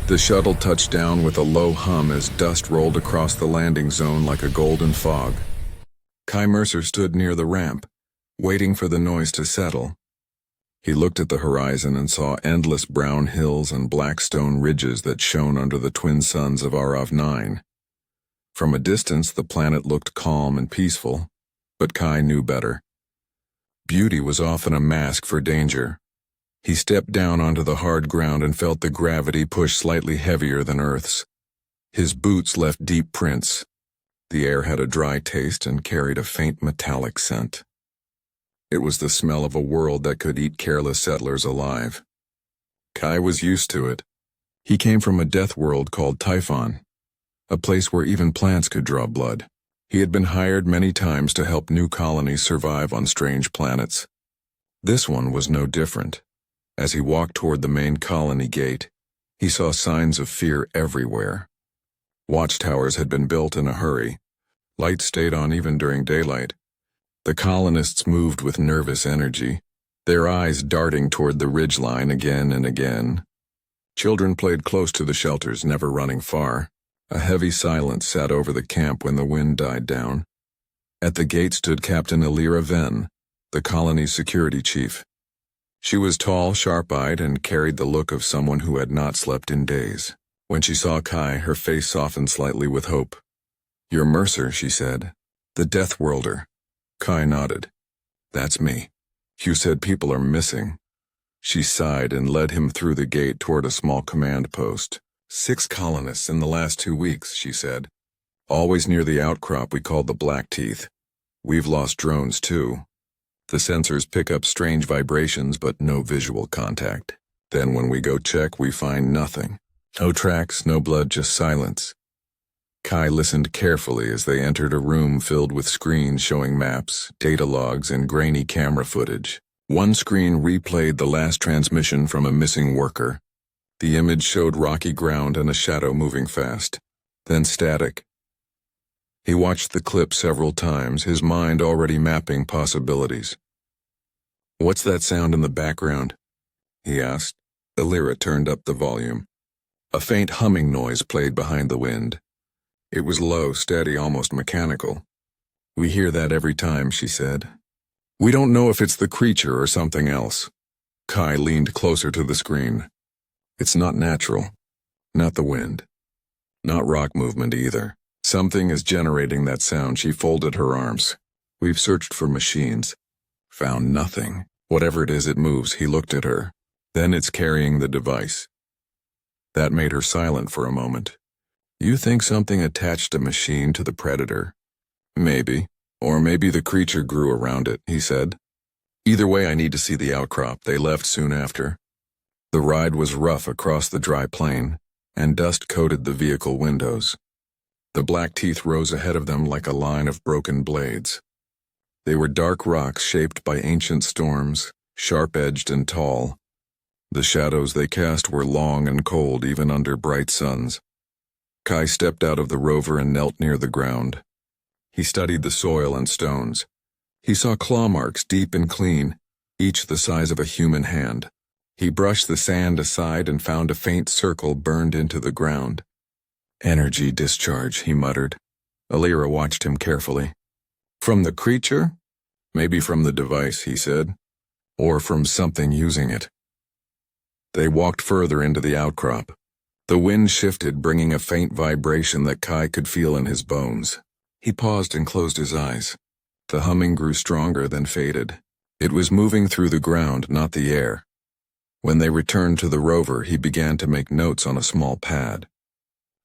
The shuttle touched down with a low hum as dust rolled across the landing zone like a golden fog. Kai Mercer stood near the ramp, waiting for the noise to settle. He looked at the horizon and saw endless brown hills and black stone ridges that shone under the twin suns of Arav 9. From a distance, the planet looked calm and peaceful, but Kai knew better. Beauty was often a mask for danger. He stepped down onto the hard ground and felt the gravity push slightly heavier than Earth's. His boots left deep prints. The air had a dry taste and carried a faint metallic scent. It was the smell of a world that could eat careless settlers alive. Kai was used to it. He came from a death world called Typhon, a place where even plants could draw blood. He had been hired many times to help new colonies survive on strange planets. This one was no different. As he walked toward the main colony gate, he saw signs of fear everywhere. Watchtowers had been built in a hurry. Lights stayed on even during daylight. The colonists moved with nervous energy, their eyes darting toward the ridgeline again and again. Children played close to the shelters, never running far. A heavy silence sat over the camp when the wind died down. At the gate stood Captain Elira Venn, the colony's security chief. She was tall, sharp-eyed, and carried the look of someone who had not slept in days. When she saw Kai, her face softened slightly with hope. "You're Mercer," she said. "The Death Worlder." Kai nodded. "That's me. You said people are missing." She sighed and led him through the gate toward a small command post. 6 colonists in the last 2 weeks, she said. Always near the outcrop we called the Black Teeth. We've lost drones, too. The sensors pick up strange vibrations, but no visual contact. Then when we go check, we find nothing. No tracks, no blood, just silence. Kai listened carefully as they entered a room filled with screens showing maps, data logs, and grainy camera footage. One screen replayed the last transmission from a missing worker. The image showed rocky ground and a shadow moving fast, then static. He watched the clip several times, his mind already mapping possibilities. "What's that sound in the background?" he asked. Elira turned up the volume. A faint humming noise played behind the wind. It was low, steady, almost mechanical. "We hear that every time," she said. "We don't know if it's the creature or something else." Kai leaned closer to the screen. "It's not natural. Not the wind. Not rock movement either. Something is generating that sound." She folded her arms. "We've searched for machines. Found nothing. Whatever it is, it moves." He looked at her. "Then it's carrying the device." That made her silent for a moment. "You think something attached a machine to the predator?" "Maybe. Or maybe the creature grew around it," he said. "Either way, I need to see the outcrop." They left soon after. The ride was rough across the dry plain, and dust coated the vehicle windows. The Black Teeth rose ahead of them like a line of broken blades. They were dark rocks shaped by ancient storms, sharp-edged and tall. The shadows they cast were long and cold even under bright suns. Kai stepped out of the rover and knelt near the ground. He studied the soil and stones. He saw claw marks deep and clean, each the size of a human hand. He brushed the sand aside and found a faint circle burned into the ground. "Energy discharge," he muttered. Elira watched him carefully. "From the creature? Maybe from the device," he said. "Or from something using it." They walked further into the outcrop. The wind shifted, bringing a faint vibration that Kai could feel in his bones. He paused and closed his eyes. The humming grew stronger, then faded. It was moving through the ground, not the air. When they returned to the rover, he began to make notes on a small pad.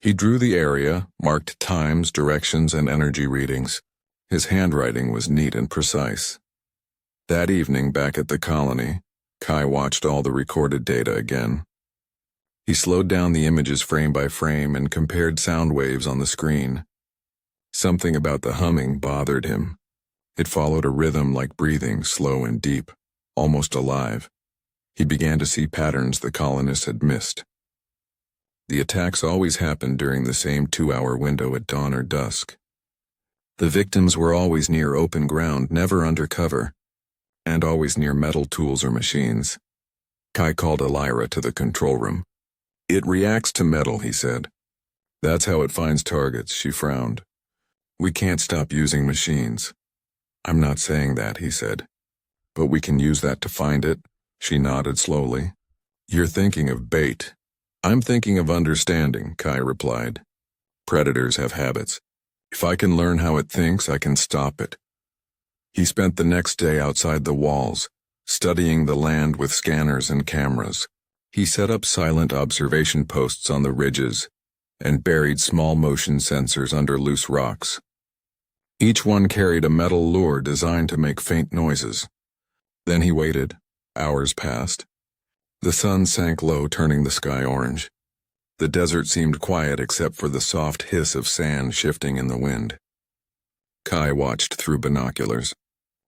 He drew the area, marked times, directions, and energy readings. His handwriting was neat and precise. That evening, back at the colony, Kai watched all the recorded data again. He slowed down the images frame by frame and compared sound waves on the screen. Something about the humming bothered him. It followed a rhythm like breathing, slow and deep, almost alive. He began to see patterns the colonists had missed. The attacks always happened during the same 2-hour window at dawn or dusk. The victims were always near open ground, never under cover, and always near metal tools or machines. Kai called Elira to the control room. It reacts to metal, he said. That's how it finds targets, she frowned. We can't stop using machines. I'm not saying that, he said. But we can use that to find it, she nodded slowly. You're thinking of bait. I'm thinking of understanding, Kai replied. Predators have habits. If I can learn how it thinks, I can stop it. He spent the next day outside the walls, studying the land with scanners and cameras. He set up silent observation posts on the ridges and buried small motion sensors under loose rocks. Each one carried a metal lure designed to make faint noises. Then he waited. Hours passed. The sun sank low, turning the sky orange. The desert seemed quiet except for the soft hiss of sand shifting in the wind. Kai watched through binoculars.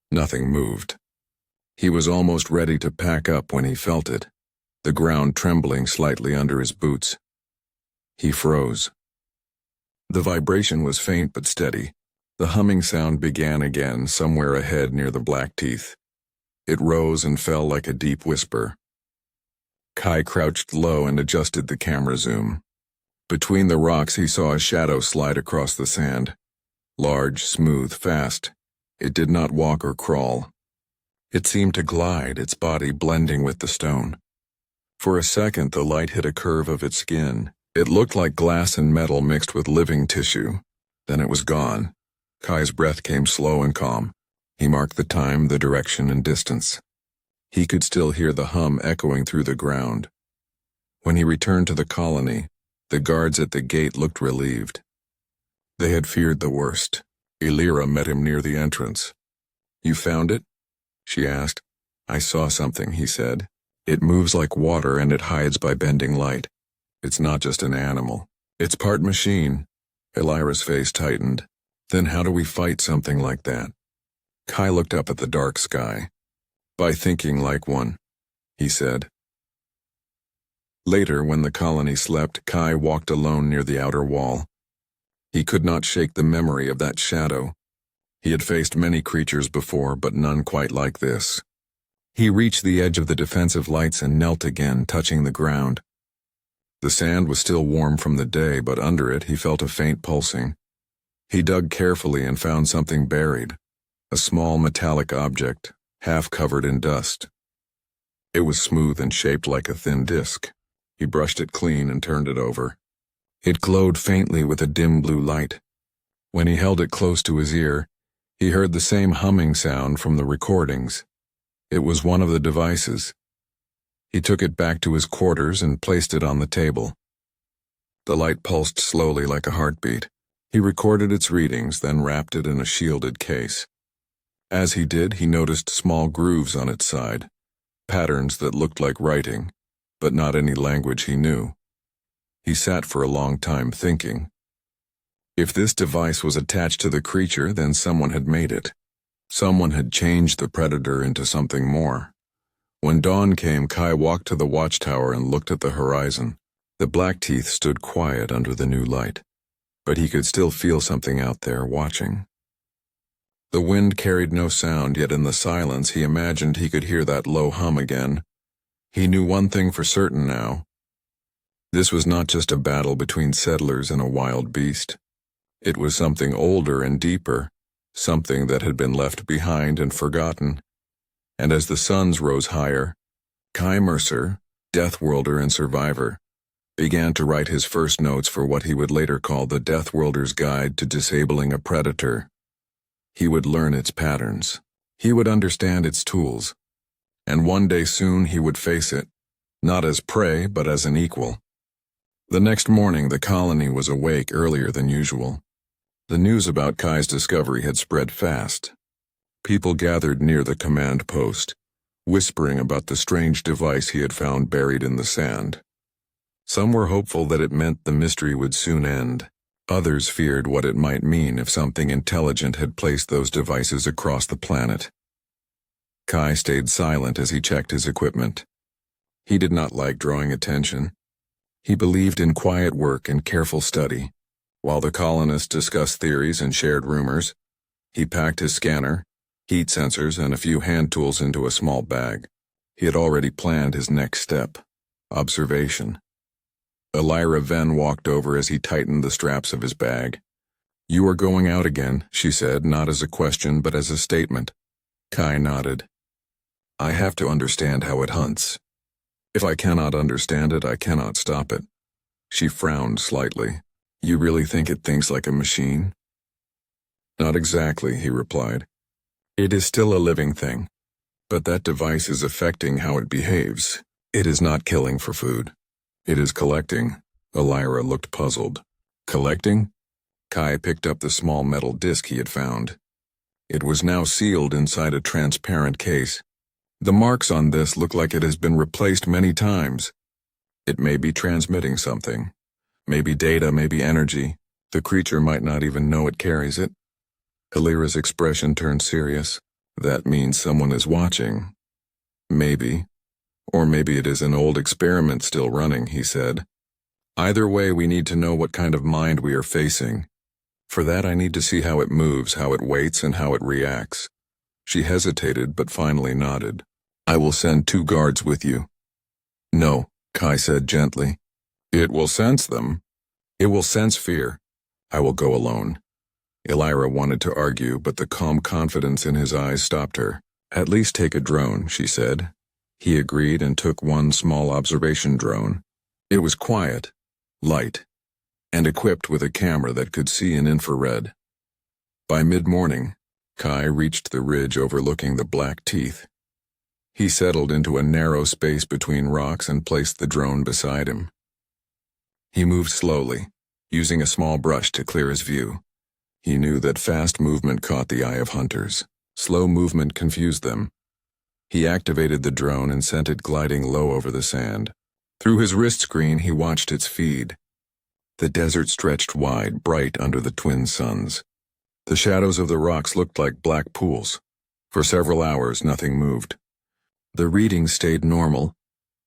Nothing moved. He was almost ready to pack up when he felt it, the ground trembling slightly under his boots. He froze. The vibration was faint but steady. The humming sound began again somewhere ahead near the black teeth. It rose and fell like a deep whisper. Kai crouched low and adjusted the camera zoom. Between the rocks he saw a shadow slide across the sand. Large, smooth, fast. It did not walk or crawl. It seemed to glide, its body blending with the stone. For a second the light hit a curve of its skin. It looked like glass and metal mixed with living tissue. Then it was gone. Kai's breath came slow and calm. He marked the time, the direction, and distance. He could still hear the hum echoing through the ground. When he returned to the colony, the guards at the gate looked relieved. They had feared the worst. Elira met him near the entrance. You found it? She asked. I saw something, he said. It moves like water and it hides by bending light. It's not just an animal. It's part machine. Elira's face tightened. Then how do we fight something like that? Kai looked up at the dark sky. By thinking like one, he said. Later, when the colony slept, Kai walked alone near the outer wall. He could not shake the memory of that shadow. He had faced many creatures before, but none quite like this. He reached the edge of the defensive lights and knelt again, touching the ground. The sand was still warm from the day, but under it he felt a faint pulsing. He dug carefully and found something buried, a small metallic object, half covered in dust. It was smooth and shaped like a thin disc. He brushed it clean and turned it over. It glowed faintly with a dim blue light. When he held it close to his ear, he heard the same humming sound from the recordings. It was one of the devices. He took it back to his quarters and placed it on the table. The light pulsed slowly like a heartbeat. He recorded its readings, then wrapped it in a shielded case. As he did, he noticed small grooves on its side, patterns that looked like writing, but not any language he knew. He sat for a long time thinking. If this device was attached to the creature, then someone had made it. Someone had changed the predator into something more. When dawn came, Kai walked to the watchtower and looked at the horizon. The black teeth stood quiet under the new light, but he could still feel something out there watching. The wind carried no sound, yet in the silence he imagined he could hear that low hum again. He knew one thing for certain now. This was not just a battle between settlers and a wild beast. It was something older and deeper, something that had been left behind and forgotten. And as the suns rose higher, Kai Mercer, Deathworlder and survivor, began to write his first notes for what he would later call the Deathworlder's Guide to Disabling a Predator. He would learn its patterns. He would understand its tools. And one day soon he would face it, not as prey but as an equal. The next morning the colony was awake earlier than usual. The news about Kai's discovery had spread fast. People gathered near the command post, whispering about the strange device he had found buried in the sand. Some were hopeful that it meant the mystery would soon end. Others feared what it might mean if something intelligent had placed those devices across the planet. Kai stayed silent as he checked his equipment. He did not like drawing attention. He believed in quiet work and careful study. While the colonists discussed theories and shared rumors, he packed his scanner, heat sensors, and a few hand tools into a small bag. He had already planned his next step: observation. Elira then walked over as he tightened the straps of his bag. "You are going out again," she said, not as a question but as a statement. Kai nodded. "I have to understand how it hunts. If I cannot understand it, I cannot stop it." She frowned slightly. "You really think it thinks like a machine?" "Not exactly," he replied. "It is still a living thing. But that device is affecting how it behaves. It is not killing for food. It is collecting." Elira looked puzzled. "Collecting?" Kai picked up the small metal disc he had found. It was now sealed inside a transparent case. The marks on this look like it has been replaced many times. It may be transmitting something. Maybe data, maybe energy. The creature might not even know it carries it. Elira's expression turned serious. "That means someone is watching." "Maybe. Or maybe it is an old experiment still running," he said. "Either way, we need to know what kind of mind we are facing. For that, I need to see how it moves, how it waits, and how it reacts." She hesitated, but finally nodded. "I will send 2 guards with you." "No," Kai said gently. "It will sense them. It will sense fear. I will go alone." Elira wanted to argue, but the calm confidence in his eyes stopped her. "At least take a drone," she said. He agreed and took one small observation drone. It was quiet, light, and equipped with a camera that could see in infrared. By mid-morning, Kai reached the ridge overlooking the Black Teeth. He settled into a narrow space between rocks and placed the drone beside him. He moved slowly, using a small brush to clear his view. He knew that fast movement caught the eye of hunters. Slow movement confused them. He activated the drone and sent it gliding low over the sand. Through his wrist screen, he watched its feed. The desert stretched wide, bright under the twin suns. The shadows of the rocks looked like black pools. For several hours, nothing moved. The readings stayed normal,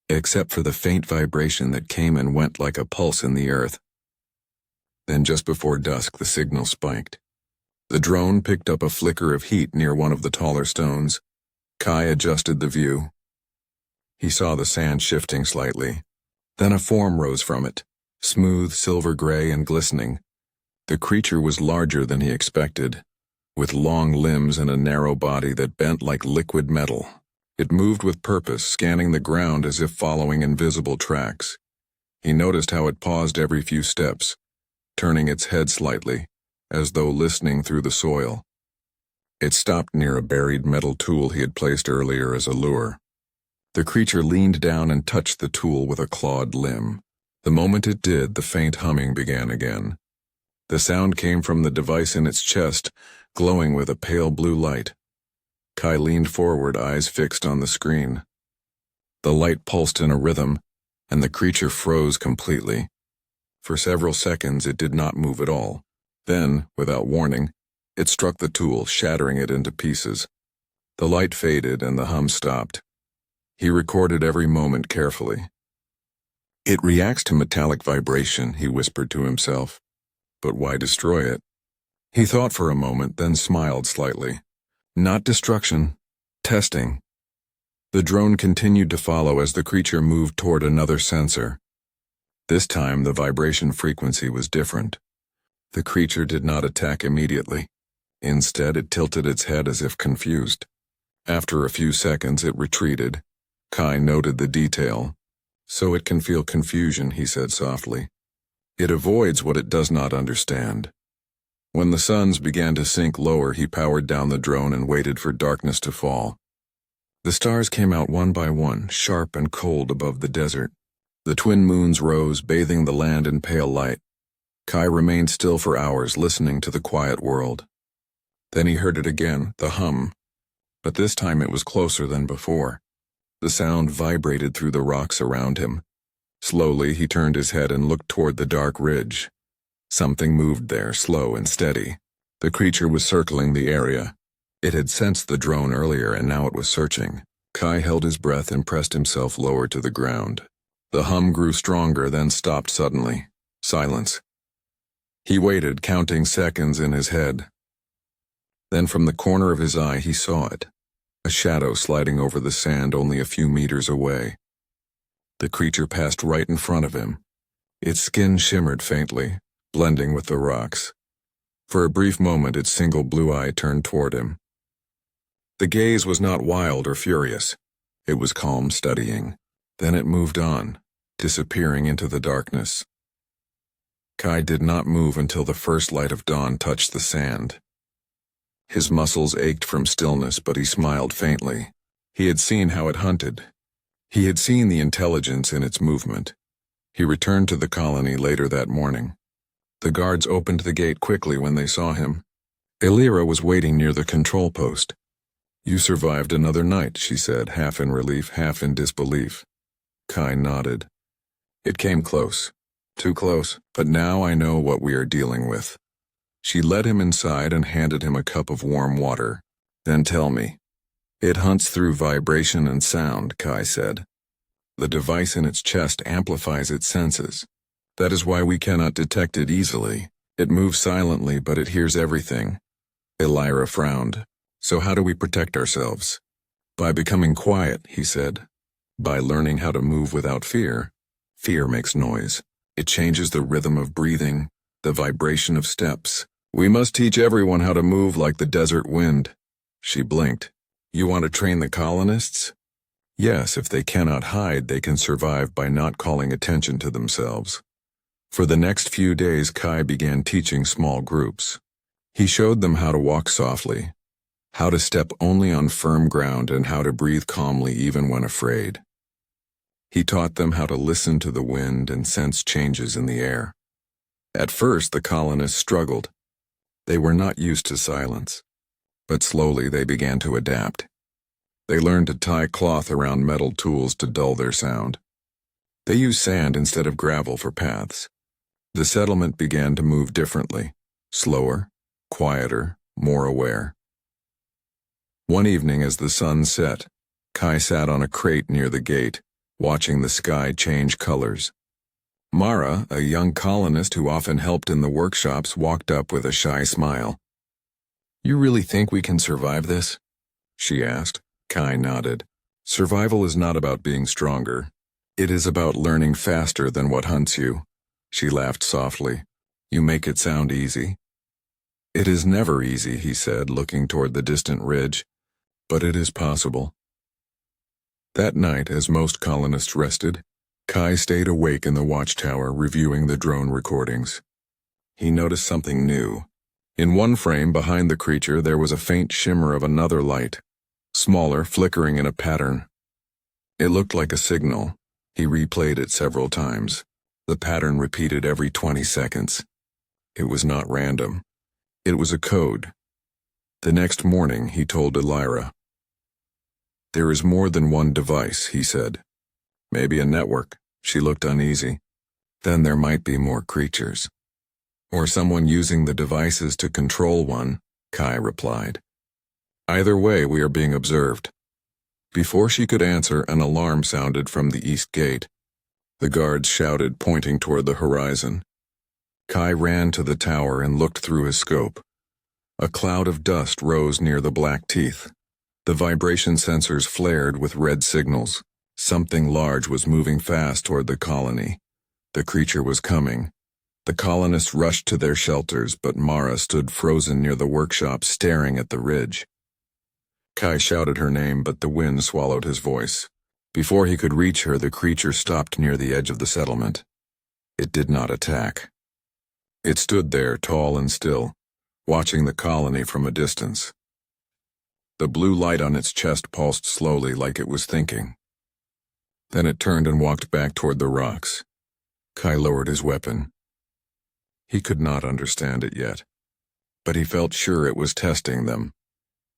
except for the faint vibration that came and went like a pulse in the earth. Then just before dusk, the signal spiked. The drone picked up a flicker of heat near one of the taller stones. Kai adjusted the view. He saw the sand shifting slightly. Then a form rose from it, smooth, silver-gray, and glistening. The creature was larger than he expected, with long limbs and a narrow body that bent like liquid metal. It moved with purpose, scanning the ground as if following invisible tracks. He noticed how it paused every few steps, turning its head slightly, as though listening through the soil. It stopped near a buried metal tool he had placed earlier as a lure. The creature leaned down and touched the tool with a clawed limb. The moment it did, the faint humming began again. The sound came from the device in its chest, glowing with a pale blue light. Kai leaned forward, eyes fixed on the screen. The light pulsed in a rhythm, and the creature froze completely. For several seconds it did not move at all. Then, without warning, it struck the tool, shattering it into pieces. The light faded and the hum stopped. He recorded every moment carefully. "It reacts to metallic vibration," he whispered to himself. "But why destroy it?" He thought for a moment, then smiled slightly. "Not destruction, testing." The drone continued to follow as the creature moved toward another sensor. This time the vibration frequency was different. The creature did not attack immediately. Instead, it tilted its head as if confused. After a few seconds, it retreated. Kai noted the detail. "So it can feel confusion," he said softly. "It avoids what it does not understand." When the suns began to sink lower, he powered down the drone and waited for darkness to fall. The stars came out one by one, sharp and cold above the desert. The twin moons rose, bathing the land in pale light. Kai remained still for hours, listening to the quiet world. Then he heard it again, the hum. But this time it was closer than before. The sound vibrated through the rocks around him. Slowly, he turned his head and looked toward the dark ridge. Something moved there, slow and steady. The creature was circling the area. It had sensed the drone earlier, and now it was searching. Kai held his breath and pressed himself lower to the ground. The hum grew stronger, then stopped suddenly. Silence. He waited, counting seconds in his head. Then from the corner of his eye he saw it, a shadow sliding over the sand only a few meters away. The creature passed right in front of him. Its skin shimmered faintly, blending with the rocks. For a brief moment its single blue eye turned toward him. The gaze was not wild or furious. It was calm, studying. Then it moved on, disappearing into the darkness. Kai did not move until the first light of dawn touched the sand. His muscles ached from stillness, but he smiled faintly. He had seen how it hunted. He had seen the intelligence in its movement. He returned to the colony later that morning. The guards opened the gate quickly when they saw him. Elira was waiting near the control post. "You survived another night," she said, half in relief, half in disbelief. Kai nodded. "It came close. Too close, but now I know what we are dealing with." She led him inside and handed him a cup of warm water. "Then tell me." "It hunts through vibration and sound," Kai said. "The device in its chest amplifies its senses. That is why we cannot detect it easily. It moves silently, but it hears everything." Elira frowned. "So how do we protect ourselves?" "By becoming quiet," he said. "By learning how to move without fear. Fear makes noise. It changes the rhythm of breathing, the vibration of steps. We must teach everyone how to move like the desert wind." She blinked. "You want to train the colonists?" "Yes, if they cannot hide, they can survive by not calling attention to themselves." For the next few days, Kai began teaching small groups. He showed them how to walk softly, how to step only on firm ground, and how to breathe calmly even when afraid. He taught them how to listen to the wind and sense changes in the air. At first, the colonists struggled. They were not used to silence, but slowly they began to adapt. They learned to tie cloth around metal tools to dull their sound. They used sand instead of gravel for paths. The settlement began to move differently, slower, quieter, more aware. One evening as the sun set, Kai sat on a crate near the gate, watching the sky change colors. Mara, a young colonist who often helped in the workshops, walked up with a shy smile. "You really think we can survive this?" she asked. Kai nodded. "Survival is not about being stronger. It is about learning faster than what hunts you." She laughed softly. "You make it sound easy." "It is never easy," he said, looking toward the distant ridge, "but it is possible." That night, as most colonists rested, Kai stayed awake in the watchtower reviewing the drone recordings. He noticed something new. In one frame behind the creature there was a faint shimmer of another light, smaller, flickering in a pattern. It looked like a signal. He replayed it several times. The pattern repeated every 20 seconds. It was not random. It was a code. The next morning he told Elira. "There is more than one device," he said. "Maybe a network." She looked uneasy. "Then there might be more creatures." "Or someone using the devices to control one," Kai replied. "Either way, we are being observed." Before she could answer, an alarm sounded from the east gate. The guards shouted, pointing toward the horizon. Kai ran to the tower and looked through his scope. A cloud of dust rose near the black teeth. The vibration sensors flared with red signals. Something large was moving fast toward the colony. The creature was coming. The colonists rushed to their shelters, but Mara stood frozen near the workshop, staring at the ridge. Kai shouted her name, but the wind swallowed his voice. Before he could reach her, the creature stopped near the edge of the settlement. It did not attack. It stood there, tall and still, watching the colony from a distance. The blue light on its chest pulsed slowly, like it was thinking. Then it turned and walked back toward the rocks. Kai lowered his weapon. He could not understand it yet, but he felt sure it was testing them.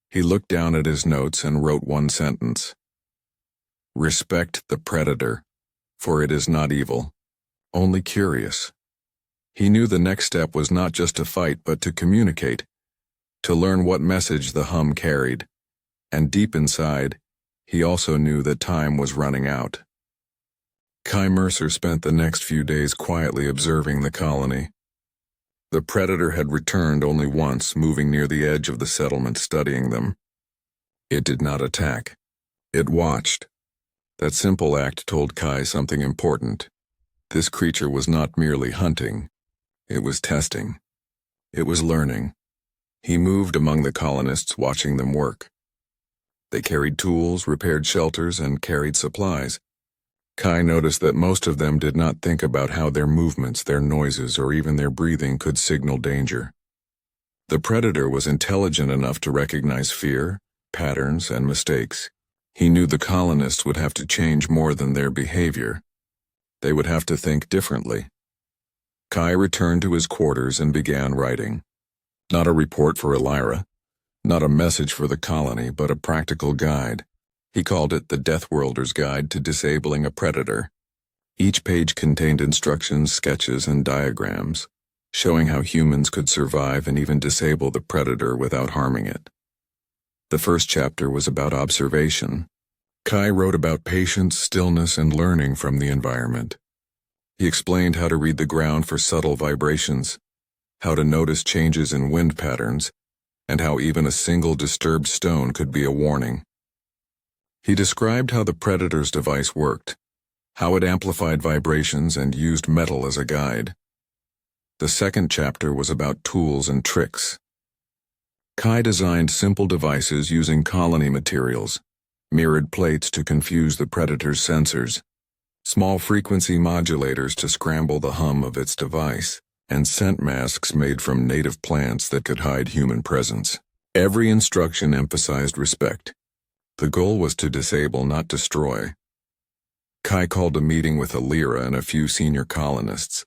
He looked down at his notes and wrote one sentence. "Respect the predator, for it is not evil, only curious." He knew the next step was not just to fight, but to communicate, to learn what message the hum carried. And deep inside, he also knew that time was running out. Kai Mercer spent the next few days quietly observing the colony. The predator had returned only once, moving near the edge of the settlement, studying them. It did not attack. It watched. That simple act told Kai something important. This creature was not merely hunting. It was testing. It was learning. He moved among the colonists, watching them work. They carried tools, repaired shelters, and carried supplies. Kai noticed that most of them did not think about how their movements, their noises, or even their breathing could signal danger. The predator was intelligent enough to recognize fear, patterns, and mistakes. He knew the colonists would have to change more than their behavior. They would have to think differently. Kai returned to his quarters and began writing. Not a report for Elira, not a message for the colony, but a practical guide. He called it the Death Worlder's Guide to Disabling a Predator. Each page contained instructions, sketches, and diagrams, showing how humans could survive and even disable the predator without harming it. The first chapter was about observation. Kai wrote about patience, stillness, and learning from the environment. He explained how to read the ground for subtle vibrations, how to notice changes in wind patterns, and how even a single disturbed stone could be a warning. He described how the predator's device worked, how it amplified vibrations and used metal as a guide. The second chapter was about tools and tricks. Kai designed simple devices using colony materials, mirrored plates to confuse the predator's sensors, small frequency modulators to scramble the hum of its device, and scent masks made from native plants that could hide human presence. Every instruction emphasized respect. The goal was to disable, not destroy. Kai called a meeting with Elira and a few senior colonists.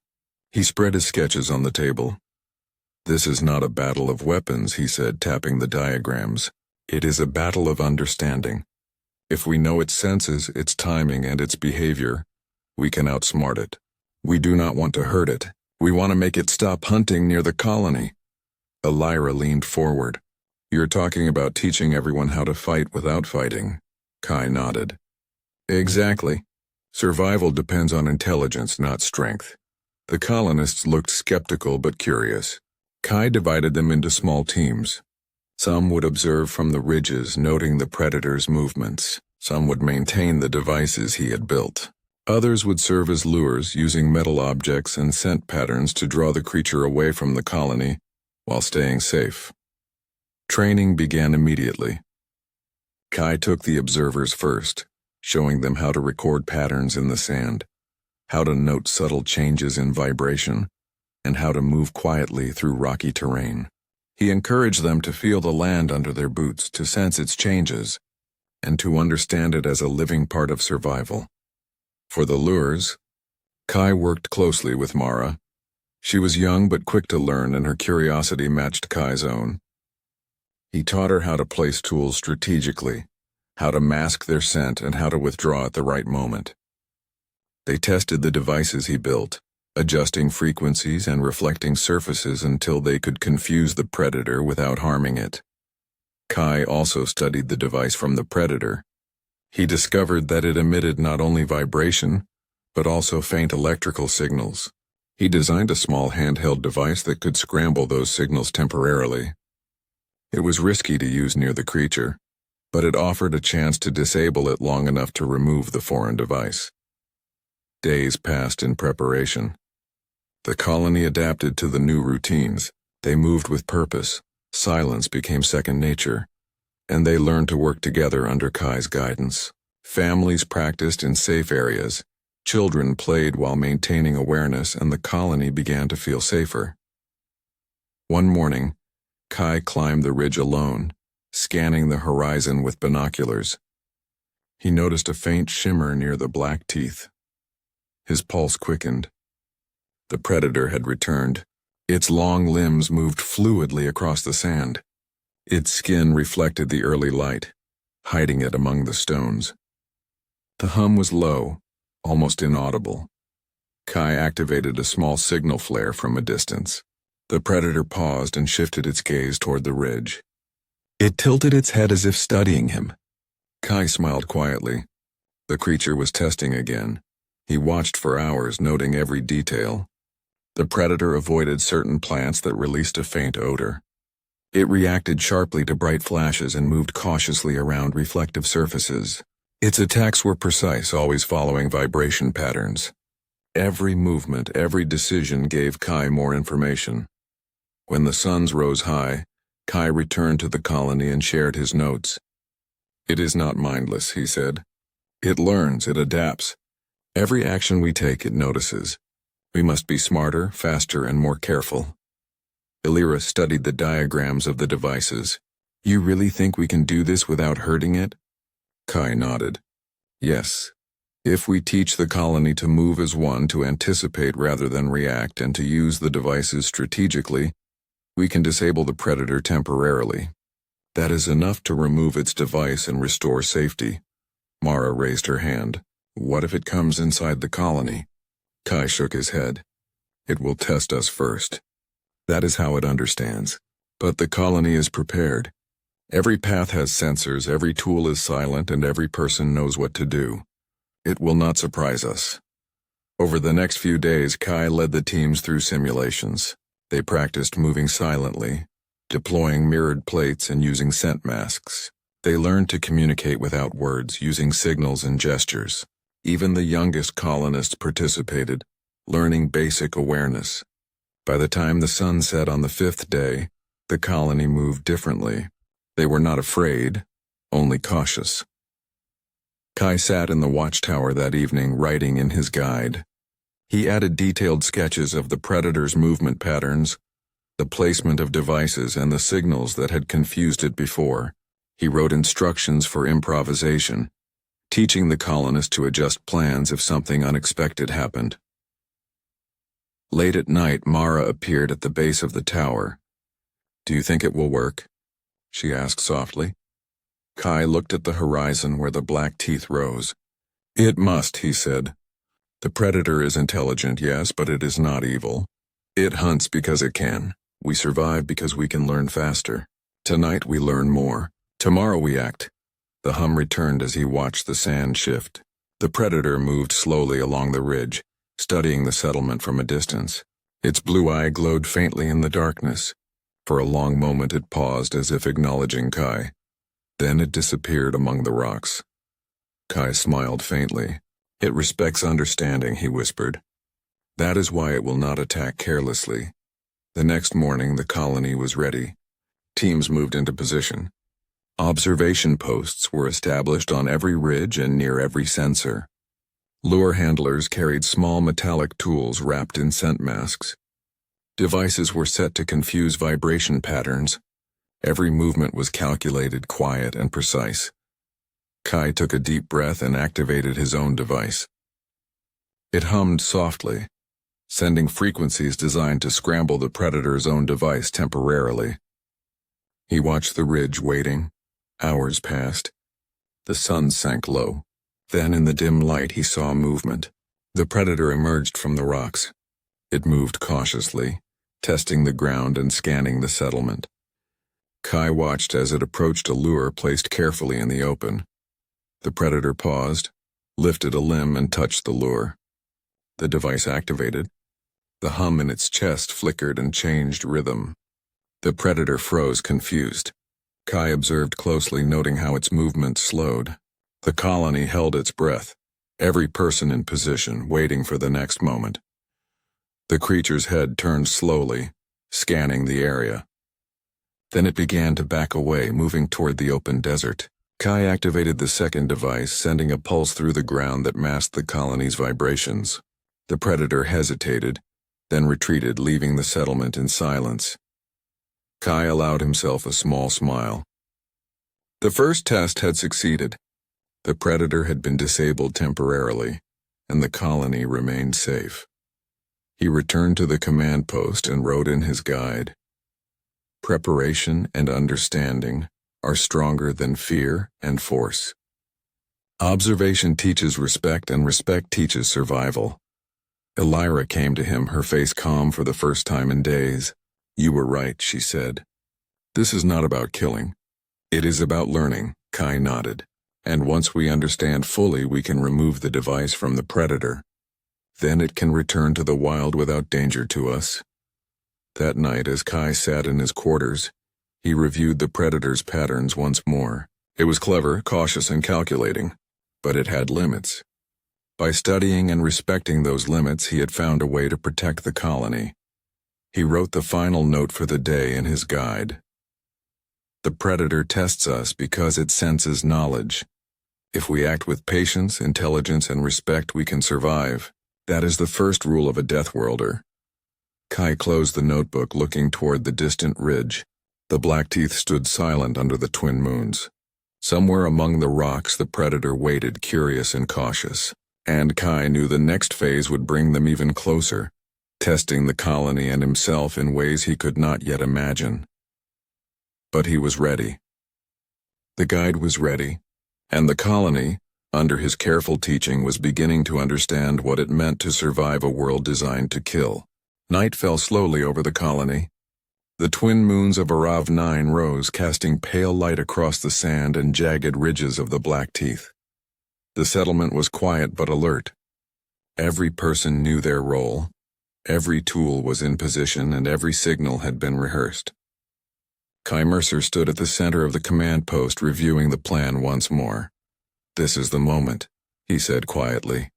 He spread his sketches on the table. "This is not a battle of weapons," he said, tapping the diagrams. "It is a battle of understanding. If we know its senses, its timing, and its behavior, we can outsmart it. We do not want to hurt it. We want to make it stop hunting near the colony." Elira leaned forward. "You're talking about teaching everyone how to fight without fighting." Kai nodded. "Exactly. Survival depends on intelligence, not strength." The colonists looked skeptical but curious. Kai divided them into small teams. Some would observe from the ridges, noting the predator's movements. Some would maintain the devices he had built. Others would serve as lures, using metal objects and scent patterns to draw the creature away from the colony while staying safe. Training began immediately. Kai took the observers first, showing them how to record patterns in the sand, how to note subtle changes in vibration, and how to move quietly through rocky terrain. He encouraged them to feel the land under their boots, to sense its changes, and to understand it as a living part of survival. For the lures, Kai worked closely with Mara. She was young but quick to learn, and her curiosity matched Kai's own. He taught her how to place tools strategically, how to mask their scent, and how to withdraw at the right moment. They tested the devices he built, adjusting frequencies and reflecting surfaces until they could confuse the predator without harming it. Kai also studied the device from the predator. He discovered that it emitted not only vibration, but also faint electrical signals. He designed a small handheld device that could scramble those signals temporarily. It was risky to use near the creature, but it offered a chance to disable it long enough to remove the foreign device. Days passed in preparation. The colony adapted to the new routines. They moved with purpose. Silence became second nature, and they learned to work together under Kai's guidance. Families practiced in safe areas. Children played while maintaining awareness, and the colony began to feel safer. One morning, Kai climbed the ridge alone, scanning the horizon with binoculars. He noticed a faint shimmer near the black teeth. His pulse quickened. The predator had returned. Its long limbs moved fluidly across the sand. Its skin reflected the early light, hiding it among the stones. The hum was low, almost inaudible. Kai activated a small signal flare from a distance. The predator paused and shifted its gaze toward the ridge. It tilted its head as if studying him. Kai smiled quietly. The creature was testing again. He watched for hours, noting every detail. The predator avoided certain plants that released a faint odor. It reacted sharply to bright flashes and moved cautiously around reflective surfaces. Its attacks were precise, always following vibration patterns. Every movement, every decision gave Kai more information. When the suns rose high, Kai returned to the colony and shared his notes. "It is not mindless," he said. "It learns, it adapts. Every action we take, it notices. We must be smarter, faster, and more careful." Illyra studied the diagrams of the devices. "You really think we can do this without hurting it?" Kai nodded. "Yes. If we teach the colony to move as one, to anticipate rather than react, and to use the devices strategically, we can disable the predator temporarily. That is enough to remove its device and restore safety." Mara raised her hand. "What if it comes inside the colony?" Kai shook his head. "It will test us first. That is how it understands. But the colony is prepared. Every path has sensors, every tool is silent, and every person knows what to do. It will not surprise us." Over the next few days, Kai led the teams through simulations. They practiced moving silently, deploying mirrored plates and using scent masks. They learned to communicate without words, using signals and gestures. Even the youngest colonists participated, learning basic awareness. By the time the sun set on the 5th day, the colony moved differently. They were not afraid, only cautious. Kai sat in the watchtower that evening, writing in his guide. He added detailed sketches of the predator's movement patterns, the placement of devices, and the signals that had confused it before. He wrote instructions for improvisation, teaching the colonists to adjust plans if something unexpected happened. Late at night, Mara appeared at the base of the tower. "Do you think it will work?" she asked softly. Kai looked at the horizon where the black teeth rose. "It must," he said. "The predator is intelligent, yes, but it is not evil. It hunts because it can. We survive because we can learn faster. Tonight we learn more. Tomorrow we act." The hum returned as he watched the sand shift. The predator moved slowly along the ridge, studying the settlement from a distance. Its blue eye glowed faintly in the darkness. For a long moment it paused as if acknowledging Kai. Then it disappeared among the rocks. Kai smiled faintly. "It respects understanding," he whispered. "That is why it will not attack carelessly." The next morning the colony was ready. Teams moved into position. Observation posts were established on every ridge and near every sensor. Lure handlers carried small metallic tools wrapped in scent masks. Devices were set to confuse vibration patterns. Every movement was calculated, quiet, and precise. Kai took a deep breath and activated his own device. It hummed softly, sending frequencies designed to scramble the predator's own device temporarily. He watched the ridge, waiting. Hours passed. The sun sank low. Then in the dim light he saw movement. The predator emerged from the rocks. It moved cautiously, testing the ground and scanning the settlement. Kai watched as it approached a lure placed carefully in the open. The predator paused, lifted a limb, and touched the lure. The device activated. The hum in its chest flickered and changed rhythm. The predator froze, confused. Kai observed closely, noting how its movement slowed. The colony held its breath, every person in position, waiting for the next moment. The creature's head turned slowly, scanning the area. Then it began to back away, moving toward the open desert. Kai activated the second device, sending a pulse through the ground that masked the colony's vibrations. The predator hesitated, then retreated, leaving the settlement in silence. Kai allowed himself a small smile. The first test had succeeded. The predator had been disabled temporarily, and the colony remained safe. He returned to the command post and wrote in his guide, "Preparation and understanding are stronger than fear and force. Observation teaches respect, and respect teaches survival." Illyra came to him, her face calm for the first time in days. "You were right," she said. "This is not about killing. It is about learning." Kai nodded. "And once we understand fully, we can remove the device from the predator. Then it can return to the wild without danger to us." That night, as Kai sat in his quarters, he reviewed the predator's patterns once more. It was clever, cautious, and calculating, but it had limits. By studying and respecting those limits, he had found a way to protect the colony. He wrote the final note for the day in his guide. The predator tests us because it senses knowledge. If we act with patience, intelligence, and respect, we can survive. That is the first rule of a death worlder. Kai closed the notebook, looking toward the distant ridge. The Blackteeth stood silent under the twin moons. Somewhere among the rocks, the predator waited, curious and cautious. And Kai knew the next phase would bring them even closer, testing the colony and himself in ways he could not yet imagine. But he was ready. The guide was ready, and the colony, under his careful teaching, was beginning to understand what it meant to survive a world designed to kill. Night fell slowly over the colony. The twin moons of Arav 9 rose, casting pale light across the sand and jagged ridges of the Blackteeth. The settlement was quiet but alert. Every person knew their role. Every tool was in position, and every signal had been rehearsed. Kai Mercer stood at the center of the command post, reviewing the plan once more. "This is the moment," he said quietly,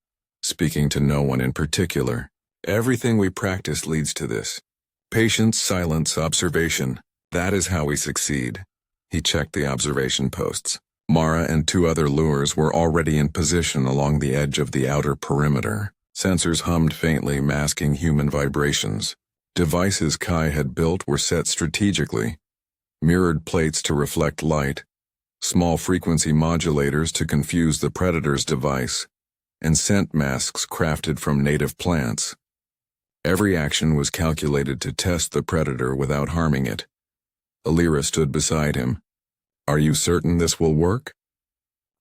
speaking to no one in particular. "Everything we practice leads to this. Patience, silence, observation. That is how we succeed." He checked the observation posts. Mara and 2 other lures were already in position along the edge of the outer perimeter. Sensors hummed faintly, masking human vibrations. Devices Kai had built were set strategically. Mirrored plates to reflect light, small frequency modulators to confuse the predator's device, and scent masks crafted from native plants. Every action was calculated to test the predator without harming it. Alira stood beside him. "Are you certain this will work?"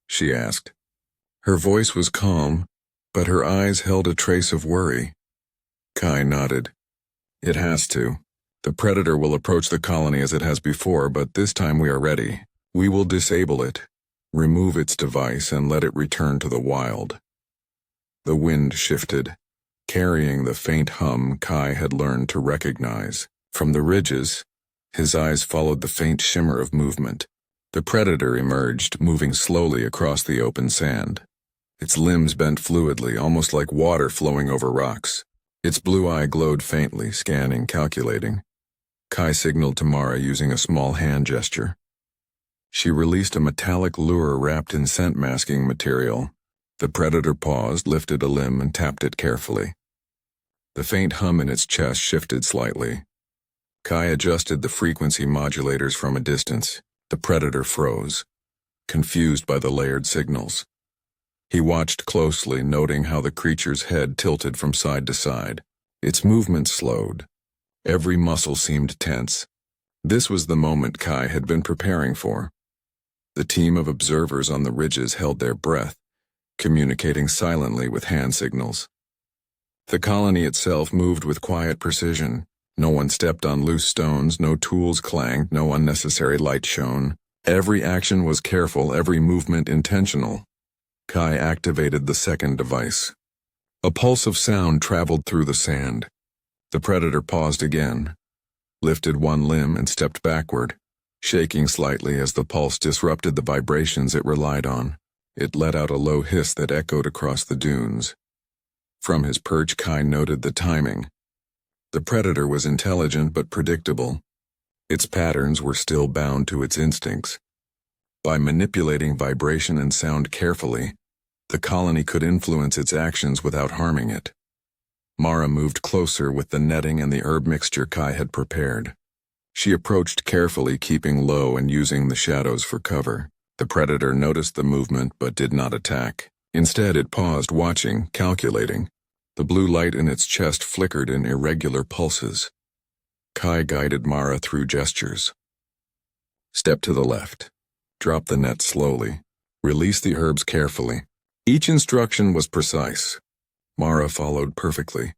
she asked. Her voice was calm, but her eyes held a trace of worry. Kai nodded. "It has to. The predator will approach the colony as it has before, but this time we are ready. We will disable it, remove its device, and let it return to the wild." The wind shifted, carrying the faint hum Kai had learned to recognize. From the ridges, his eyes followed the faint shimmer of movement. The predator emerged, moving slowly across the open sand. Its limbs bent fluidly, almost like water flowing over rocks. Its blue eye glowed faintly, scanning, calculating. Kai signaled to Mara using a small hand gesture. She released a metallic lure wrapped in scent-masking material. The predator paused, lifted a limb, and tapped it carefully. The faint hum in its chest shifted slightly. Kai adjusted the frequency modulators from a distance. The predator froze, confused by the layered signals. He watched closely, noting how the creature's head tilted from side to side. Its movement slowed. Every muscle seemed tense. This was the moment Kai had been preparing for. The team of observers on the ridges held their breath, communicating silently with hand signals. The colony itself moved with quiet precision. No one stepped on loose stones, no tools clanged, no unnecessary light shone. Every action was careful, every movement intentional. Kai activated the second device. A pulse of sound traveled through the sand. The predator paused again, lifted one limb, and stepped backward, shaking slightly as the pulse disrupted the vibrations it relied on. It let out a low hiss that echoed across the dunes. From his perch, Kai noted the timing. The predator was intelligent but predictable. Its patterns were still bound to its instincts. By manipulating vibration and sound carefully, the colony could influence its actions without harming it. Mara moved closer with the netting and the herb mixture Kai had prepared. She approached carefully, keeping low and using the shadows for cover. The predator noticed the movement but did not attack. Instead, it paused, watching, calculating. The blue light in its chest flickered in irregular pulses. Kai guided Mara through gestures. "Step to the left. Drop the net slowly. Release the herbs carefully." Each instruction was precise. Mara followed perfectly.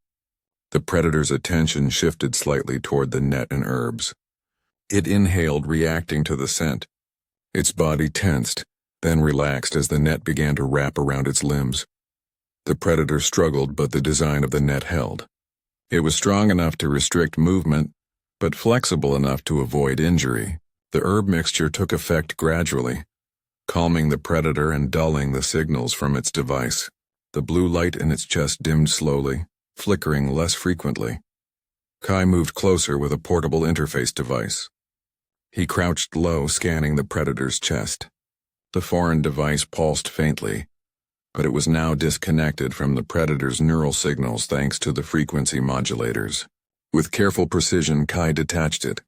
The predator's attention shifted slightly toward the net and herbs. It inhaled, reacting to the scent. Its body tensed, then relaxed as the net began to wrap around its limbs. The predator struggled, but the design of the net held. It was strong enough to restrict movement, but flexible enough to avoid injury. The herb mixture took effect gradually, calming the predator and dulling the signals from its device. The blue light in its chest dimmed slowly, flickering less frequently. Kai moved closer with a portable interface device. He crouched low, scanning the predator's chest. The foreign device pulsed faintly, but it was now disconnected from the predator's neural signals thanks to the frequency modulators. With careful precision, Kai detached it.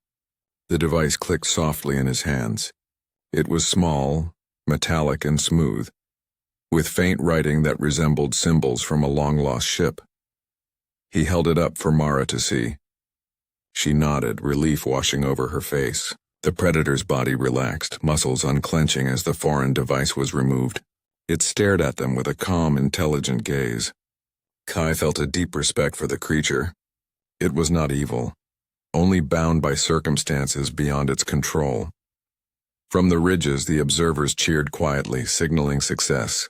The device clicked softly in his hands. It was small, metallic and smooth, with faint writing that resembled symbols from a long-lost ship. He held it up for Mara to see. She nodded, relief washing over her face. The predator's body relaxed, muscles unclenching as the foreign device was removed. It stared at them with a calm, intelligent gaze. Kai felt a deep respect for the creature. It was not evil, only bound by circumstances beyond its control. From the ridges, the observers cheered quietly, signaling success.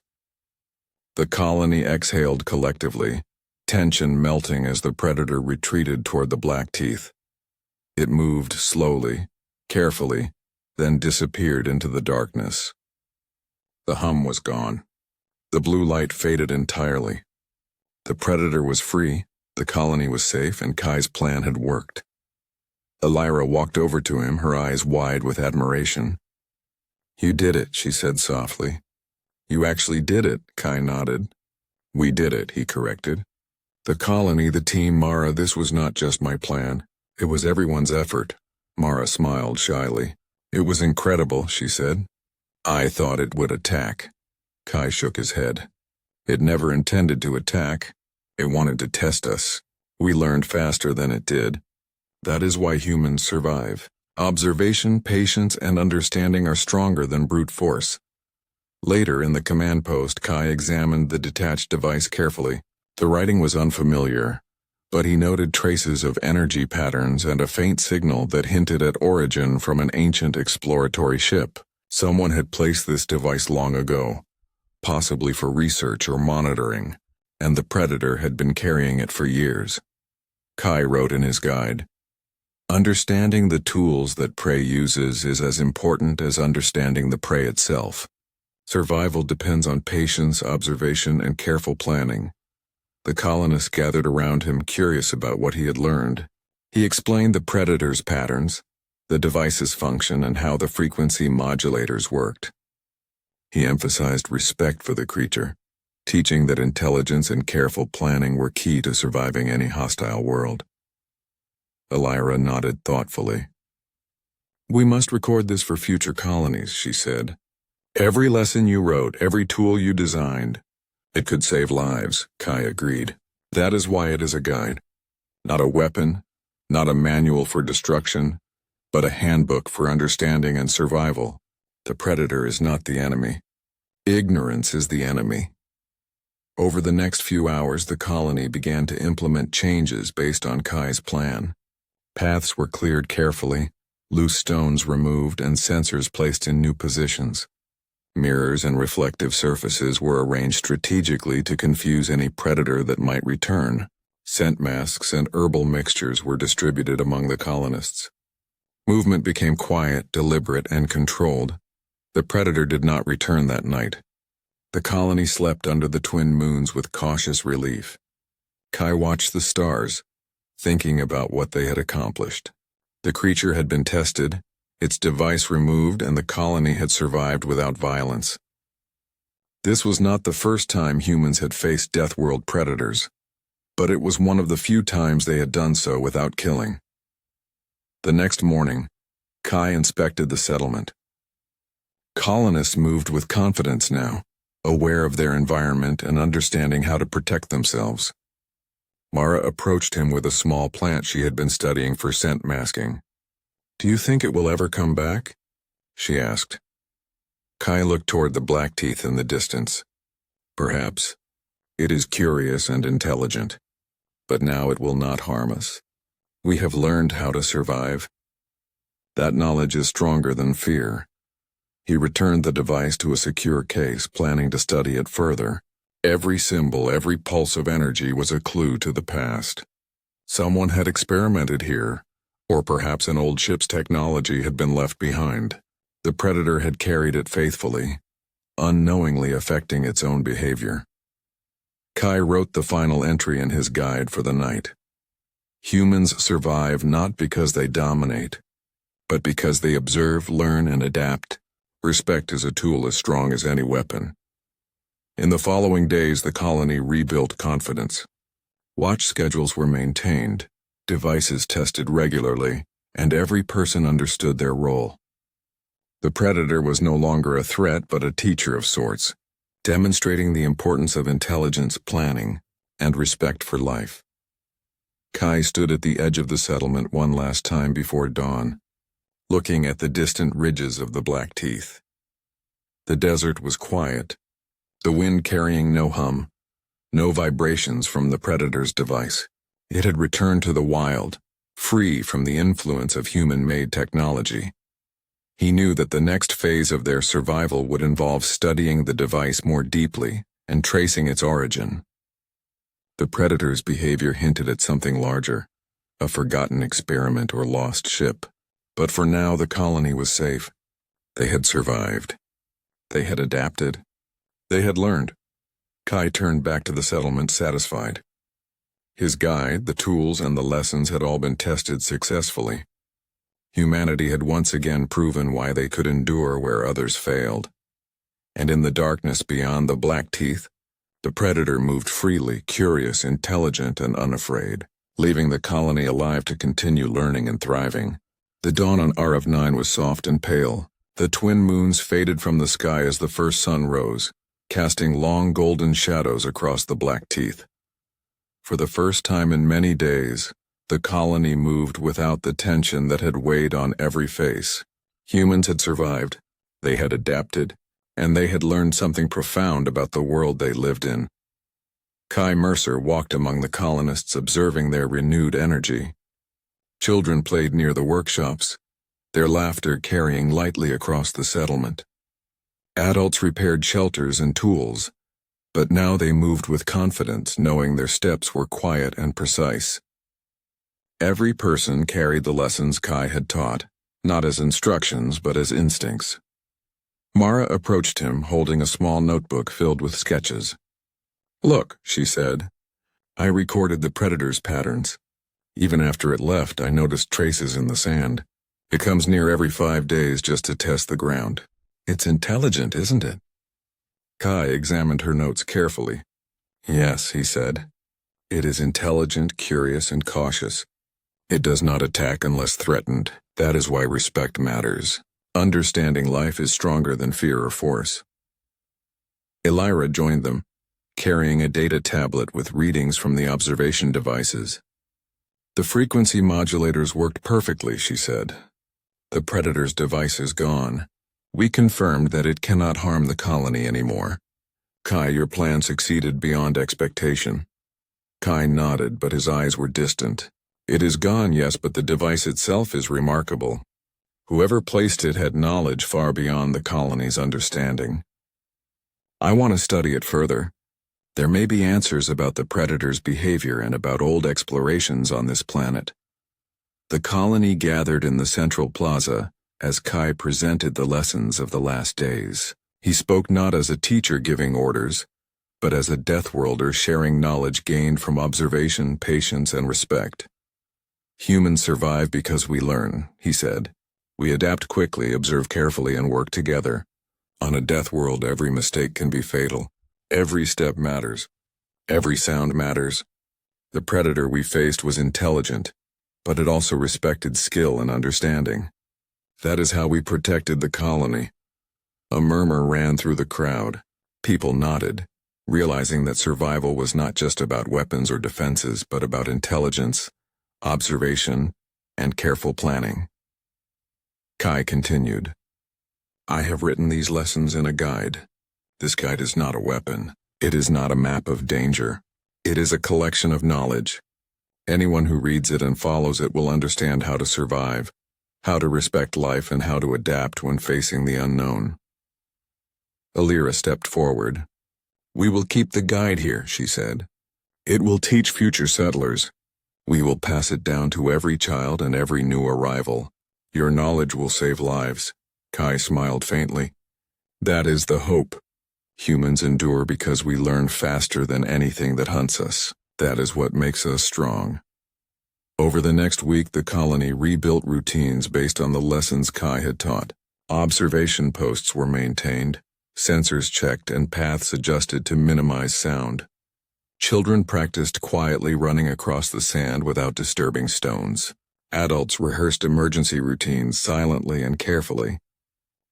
The colony exhaled collectively, tension melting as the predator retreated toward the black teeth. It moved slowly, carefully, then disappeared into the darkness. The hum was gone. The blue light faded entirely. The predator was free, the colony was safe, and Kai's plan had worked. Elira walked over to him, her eyes wide with admiration. "You did it," she said softly. "You actually did it," Kai nodded. "We did it," he corrected. "The colony, the team, Mara, this was not just my plan. It was everyone's effort." Mara smiled shyly. "It was incredible," she said. "I thought it would attack." Kai shook his head. "It never intended to attack. It wanted to test us. We learned faster than it did. That is why humans survive. Observation, patience, and understanding are stronger than brute force." Later, in the command post, Kai examined the detached device carefully. The writing was unfamiliar, but he noted traces of energy patterns and a faint signal that hinted at origin from an ancient exploratory ship. Someone had placed this device long ago, possibly for research or monitoring, and the predator had been carrying it for years. Kai wrote in his guide, "Understanding the tools that prey uses is as important as understanding the prey itself. Survival depends on patience, observation, and careful planning." The colonists gathered around him, curious about what he had learned. He explained the predator's patterns, the device's function, and how the frequency modulators worked. He emphasized respect for the creature, teaching that intelligence and careful planning were key to surviving any hostile world. Elira nodded thoughtfully. "We must record this for future colonies," she said. "Every lesson you wrote, every tool you designed. It could save lives," Kai agreed. "That is why it is a guide. Not a weapon, not a manual for destruction, but a handbook for understanding and survival. The predator is not the enemy. Ignorance is the enemy." Over the next few hours, the colony began to implement changes based on Kai's plan. Paths were cleared carefully, loose stones removed, and sensors placed in new positions. Mirrors and reflective surfaces were arranged strategically to confuse any predator that might return. Scent masks and herbal mixtures were distributed among the colonists. Movement became quiet, deliberate, and controlled. The predator did not return that night. The colony slept under the twin moons with cautious relief. Kai watched the stars, thinking about what they had accomplished. The creature had been tested, its device removed, and the colony had survived without violence. This was not the first time humans had faced Death World predators, but it was one of the few times they had done so without killing. The next morning, Kai inspected the settlement. Colonists moved with confidence now, aware of their environment and understanding how to protect themselves. Mara approached him with a small plant she had been studying for scent masking. "Do you think it will ever come back?" she asked. Kai looked toward the black teeth in the distance. "Perhaps. It is curious and intelligent, but now it will not harm us. We have learned how to survive. That knowledge is stronger than fear." He returned the device to a secure case, planning to study it further. Every symbol, every pulse of energy was a clue to the past. Someone had experimented here, or perhaps an old ship's technology had been left behind. The predator had carried it faithfully, unknowingly affecting its own behavior. Kai wrote the final entry in his guide for the night. Humans survive not because they dominate, but because they observe, learn, and adapt. Respect is a tool as strong as any weapon. In the following days, the colony rebuilt confidence. Watch schedules were maintained, devices tested regularly, and every person understood their role. The predator was no longer a threat but a teacher of sorts, demonstrating the importance of intelligence, planning, and respect for life. Kai stood at the edge of the settlement one last time before dawn, looking at the distant ridges of the Black Teeth. The desert was quiet, the wind carrying no hum, no vibrations from the predator's device. It had returned to the wild, free from the influence of human-made technology. He knew that the next phase of their survival would involve studying the device more deeply and tracing its origin. The predator's behavior hinted at something larger, a forgotten experiment or lost ship. But for now, the colony was safe. They had survived. They had adapted. They had learned. Kai turned back to the settlement satisfied. His guide, the tools, and the lessons had all been tested successfully. Humanity had once again proven why they could endure where others failed. And in the darkness beyond the Black Teeth, the predator moved freely, curious, intelligent, and unafraid, leaving the colony alive to continue learning and thriving. The dawn on RF9 was soft and pale. The twin moons faded from the sky as the first sun rose, casting long golden shadows across the Black Teeth. For the first time in many days, the colony moved without the tension that had weighed on every face. Humans had survived, they had adapted, and they had learned something profound about the world they lived in. Kai Mercer walked among the colonists, observing their renewed energy. Children played near the workshops, their laughter carrying lightly across the settlement. Adults repaired shelters and tools, but now they moved with confidence, knowing their steps were quiet and precise. Every person carried the lessons Kai had taught, not as instructions but as instincts. Mara approached him, holding a small notebook filled with sketches. "Look," she said, "I recorded the predator's patterns. Even after it left, I noticed traces in the sand. It comes near every 5 days just to test the ground. It's intelligent, isn't it?" Kai examined her notes carefully. "Yes," he said. "It is intelligent, curious, and cautious. It does not attack unless threatened. That is why respect matters. Understanding life is stronger than fear or force." Elira joined them, carrying a data tablet with readings from the observation devices. "The frequency modulators worked perfectly," she said. "The predator's device is gone. We confirmed that it cannot harm the colony anymore. Kai, your plan succeeded beyond expectation." Kai nodded, but his eyes were distant. "It is gone, yes, but the device itself is remarkable. Whoever placed it had knowledge far beyond the colony's understanding. I want to study it further. There may be answers about the predator's behavior and about old explorations on this planet." The colony gathered in the central plaza as Kai presented the lessons of the last days. He spoke not as a teacher giving orders, but as a death-worlder sharing knowledge gained from observation, patience, and respect. "Humans survive because we learn," he said. "We adapt quickly, observe carefully, and work together. On a death world, every mistake can be fatal. Every step matters. Every sound matters. The predator we faced was intelligent, but it also respected skill and understanding. That is how we protected the colony." A murmur ran through the crowd. People nodded, realizing that survival was not just about weapons or defenses, but about intelligence, observation, and careful planning. Kai continued, "I have written these lessons in a guide. This guide is not a weapon. It is not a map of danger. It is a collection of knowledge. Anyone who reads it and follows it will understand how to survive, how to respect life, and how to adapt when facing the unknown." Elira stepped forward. "We will keep the guide here," she said. "It will teach future settlers. We will pass it down to every child and every new arrival. Your knowledge will save lives." Kai smiled faintly. "That is the hope. Humans endure because we learn faster than anything that hunts us. That is what makes us strong. Over the next week, the colony rebuilt routines based on the lessons Kai had taught. Observation posts were maintained, sensors checked, and paths adjusted to minimize sound. Children practiced quietly running across the sand without disturbing stones. Adults rehearsed emergency routines silently and carefully.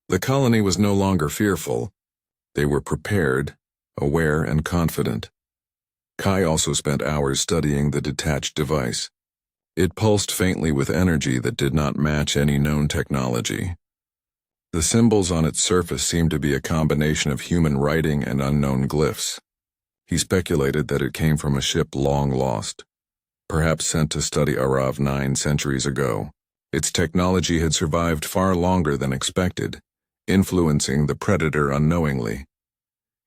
The colony was no longer fearful. They were prepared, aware, and confident. Kai also spent hours studying the detached device. It pulsed faintly with energy that did not match any known technology. The symbols on its surface seemed to be a combination of human writing and unknown glyphs. He speculated that it came from a ship long lost, perhaps sent to study Arav 9 centuries ago. Its technology had survived far longer than expected, influencing the predator unknowingly.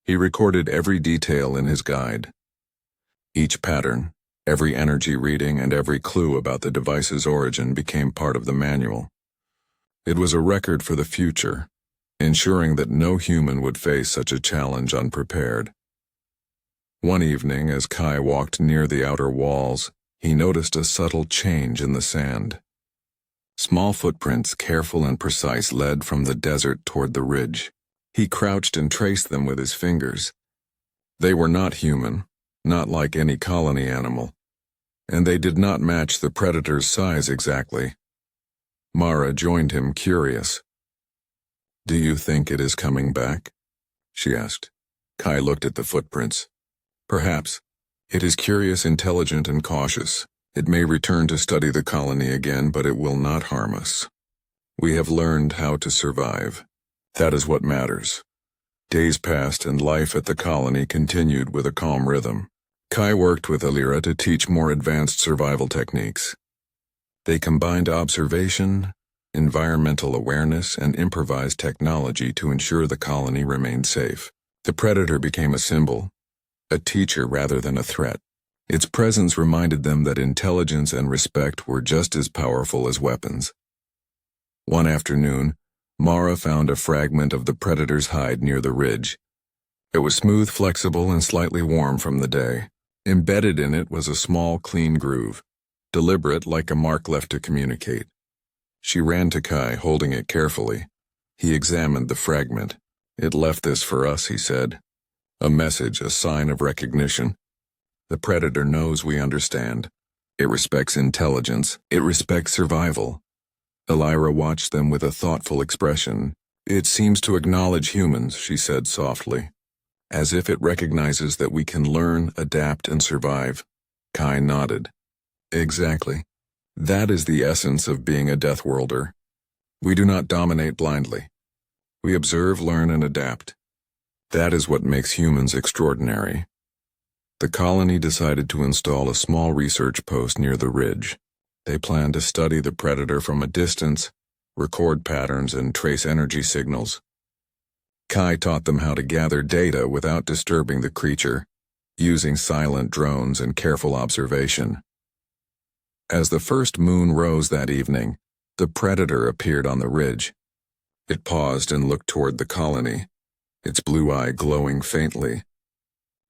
He recorded every detail in his guide. Each pattern, every energy reading, and every clue about the device's origin became part of the manual. It was a record for the future, ensuring that no human would face such a challenge unprepared. One evening, as Kai walked near the outer walls, he noticed a subtle change in the sand. Small footprints, careful and precise, led from the desert toward the ridge. He crouched and traced them with his fingers. They were not human, not like any colony animal, and they did not match the predator's size exactly. Mara joined him, curious. "Do you think it is coming back?" she asked. Kai looked at the footprints. "Perhaps. It is curious, intelligent, and cautious. It may return to study the colony again, but it will not harm us. We have learned how to survive. That is what matters." Days passed and life at the colony continued with a calm rhythm. Kai worked with Alira to teach more advanced survival techniques. They combined observation, environmental awareness, and improvised technology to ensure the colony remained safe. The predator became a symbol, a teacher rather than a threat. Its presence reminded them that intelligence and respect were just as powerful as weapons. One afternoon, Mara found a fragment of the predator's hide near the ridge. It was smooth, flexible, and slightly warm from the day. Embedded in it was a small, clean groove, deliberate like a mark left to communicate. She ran to Kai, holding it carefully. He examined the fragment. "It left this for us," he said. "A message, a sign of recognition. The predator knows we understand. It respects intelligence. It respects survival." Alira watched them with a thoughtful expression. "It seems to acknowledge humans," she said softly, "as if it recognizes that we can learn, adapt, and survive." Kai nodded. "Exactly. That is the essence of being a Deathworlder. We do not dominate blindly. We observe, learn, and adapt. That is what makes humans extraordinary." The colony decided to install a small research post near the ridge. They planned to study the predator from a distance, record patterns, and trace energy signals. Kai taught them how to gather data without disturbing the creature, using silent drones and careful observation. As the first moon rose that evening, the predator appeared on the ridge. It paused and looked toward the colony, its blue eye glowing faintly.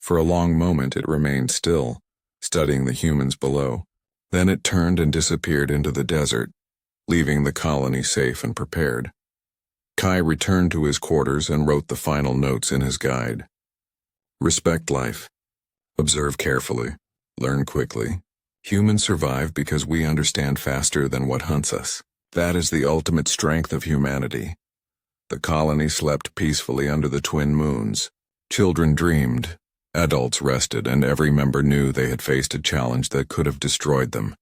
For a long moment it remained still, studying the humans below. Then it turned and disappeared into the desert, leaving the colony safe and prepared. Kai returned to his quarters and wrote the final notes in his guide. "Respect life. Observe carefully. Learn quickly. Humans survive because we understand faster than what hunts us. That is the ultimate strength of humanity." The colony slept peacefully under the twin moons. Children dreamed. Adults rested, and every member knew they had faced a challenge that could have destroyed them.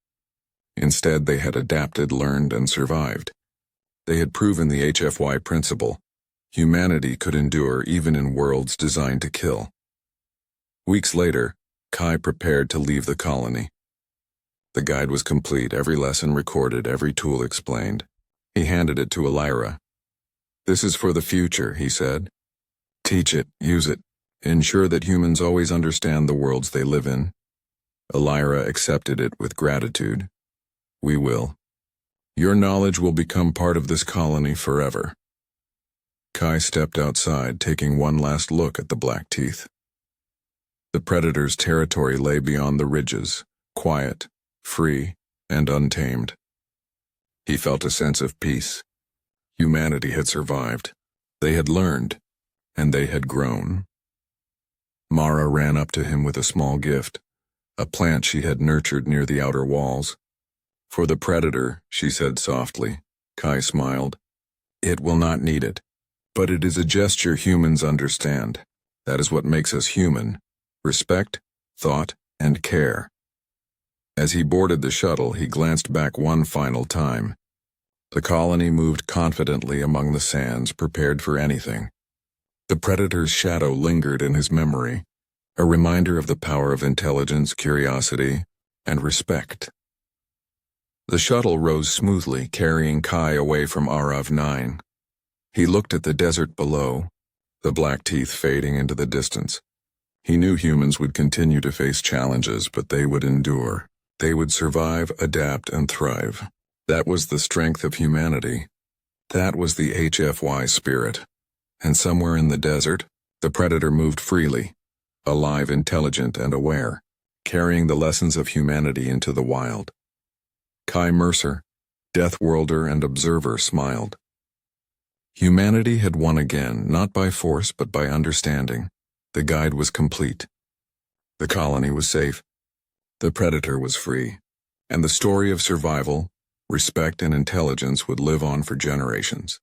Instead, they had adapted, learned, and survived. They had proven the HFY principle. Humanity could endure even in worlds designed to kill. Weeks later, Kai prepared to leave the colony. The guide was complete, every lesson recorded, every tool explained. He handed it to Alira. "This is for the future," he said. "Teach it, use it. Ensure that humans always understand the worlds they live in." Alira accepted it with gratitude. "We will. Your knowledge will become part of this colony forever." Kai stepped outside, taking one last look at the black teeth. The predator's territory lay beyond the ridges, quiet, free, and untamed. He felt a sense of peace. Humanity had survived. They had learned, and they had grown. Mara ran up to him with a small gift, a plant she had nurtured near the outer walls. For the predator, she said softly. Kai smiled. It will not need it. But it is a gesture humans understand. That is what makes us human. Respect, thought, and care. As he boarded the shuttle, he glanced back one final time. The colony moved confidently among the sands, prepared for anything. The predator's shadow lingered in his memory, a reminder of the power of intelligence, curiosity, and respect. The shuttle rose smoothly, carrying Kai away from Arav 9. He looked at the desert below, the black teeth fading into the distance. He knew humans would continue to face challenges, but they would endure. They would survive, adapt, and thrive. That was the strength of humanity. That was the HFY spirit. And somewhere in the desert, the predator moved freely, alive, intelligent, and aware, carrying the lessons of humanity into the wild. Kai Mercer, Death Worlder and Observer, smiled. Humanity had won again, not by force but by understanding. The guide was complete. The colony was safe. The predator was free. And the story of survival, respect, and intelligence would live on for generations.